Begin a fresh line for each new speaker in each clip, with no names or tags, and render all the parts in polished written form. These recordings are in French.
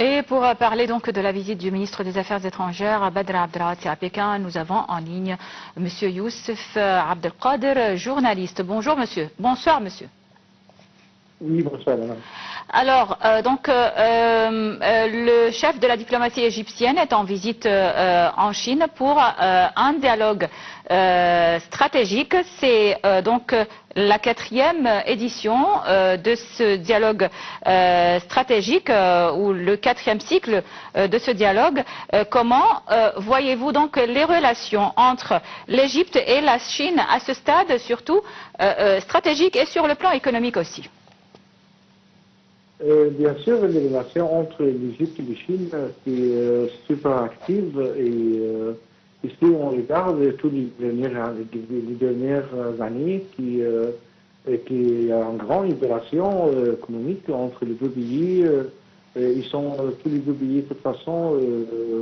Et pour parler donc de la visite du ministre des Affaires étrangères, Badr Abdelrati à Pékin, nous avons en ligne Monsieur Youssef Abdelkader, journaliste. Bonjour monsieur. Bonsoir monsieur.
Oui, bonsoir madame.
Alors, le chef de la diplomatie égyptienne est en visite en Chine pour un dialogue stratégique. C'est donc la 4e édition de ce dialogue stratégique ou le 4e cycle de ce dialogue. Comment voyez-vous donc les relations entre l'Égypte et la Chine à ce stade, surtout stratégique et sur le plan économique aussi?
Bien sûr, les relations entre l'Égypte et la Chine, c'est super active et ici on regarde toutes les dernières années qu'il y a une grande libération économique entre les deux pays. Ils sont tous les deux pays de toute façon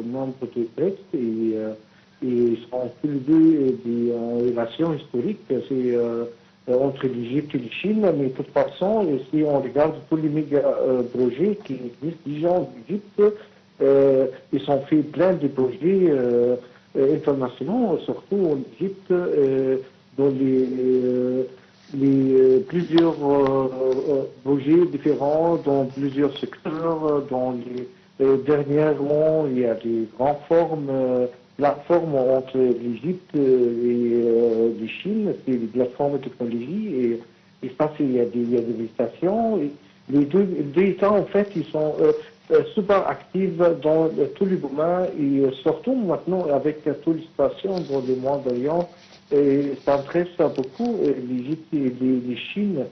membres de l'OPEC et ils sont tous les deux en relation historique. C'est entre l'Égypte et la Chine, mais de toute façon, si on regarde tous les méga-projets qui existent déjà en Égypte, ils ont fait plein de projets internationaux, surtout en Égypte, dans plusieurs projets différents, dans plusieurs secteurs. Dernièrement, il y a des grandes plateformes entre l'Égypte et la Chine, c'est des plateformes de technologie, et ça, il y a des stations. Les deux États, en fait, ils sont super actifs dans tous les domaines, et surtout maintenant, avec toutes les situations dans le Moyen-Orient, ça intéresse beaucoup l'Égypte et la Chine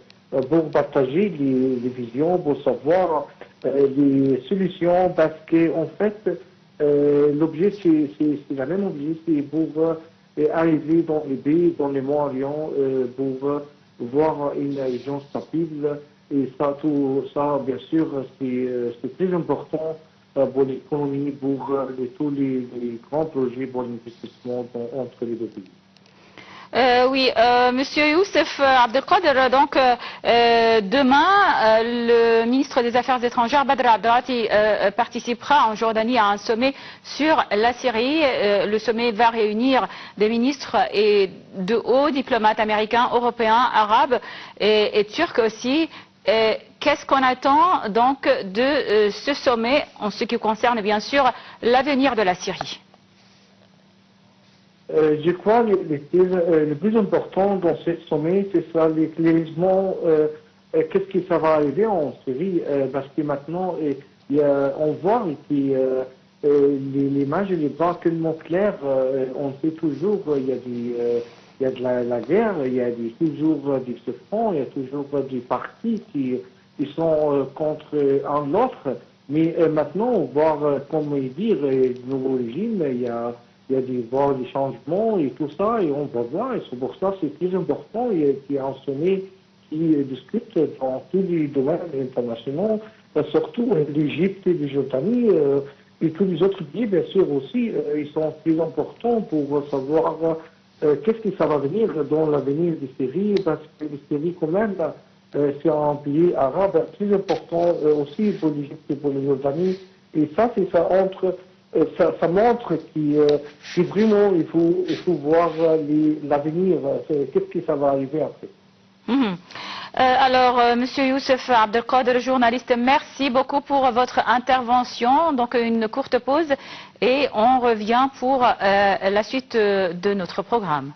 pour partager les visions, pour savoir les solutions, parce qu'en fait, l'objet, c'est la même objet, c'est pour arriver dans les pays, dans les Moyen-Orient, pour voir une région stable. Et ça, tout ça, bien sûr, c'est très important pour l'économie, pour tous les grands projets pour l'investissement entre les deux pays.
Oui, Monsieur Youssef Abdelkader, donc demain, le ministre des Affaires étrangères, Badr Abdelrati, participera en Jordanie à un sommet sur la Syrie. Le sommet va réunir des ministres et de hauts diplomates américains, européens, arabes et turcs aussi. Qu'est-ce qu'on attend donc de ce sommet en ce qui concerne bien sûr l'avenir de la Syrie?
Je crois que le plus important dans ce sommet, c'est ça, l'éclaircissement, qu'est-ce qui ça va arriver en Syrie, parce que maintenant, on voit que l'image n'est pas tellement claire, on sait toujours, il y a de la guerre, il y a toujours des souffrances, il y a toujours des partis qui sont contre un l'autre, mais maintenant, on voit, comme dire, le nouveau régime, il y a des changements et tout ça, et on va voir, et c'est pour ça que c'est très important, qu'il y a un sommet qui discute dans tous les domaines internationaux, surtout l'Égypte et la Jordanie, et tous les autres pays, bien sûr aussi, ils sont très importants pour savoir qu'est-ce que ça va venir dans l'avenir des Syrie, parce que les Syrie, quand même, c'est un pays arabe très important aussi pour l'Égypte et pour la Jordanie, et ça, c'est ça entre... Ça montre que vraiment il faut voir l'avenir, qu'est-ce que ça va arriver après.
Alors, Monsieur Youssef Abdelkader, journaliste, merci beaucoup pour votre intervention. Donc, une courte pause et on revient pour la suite de notre programme.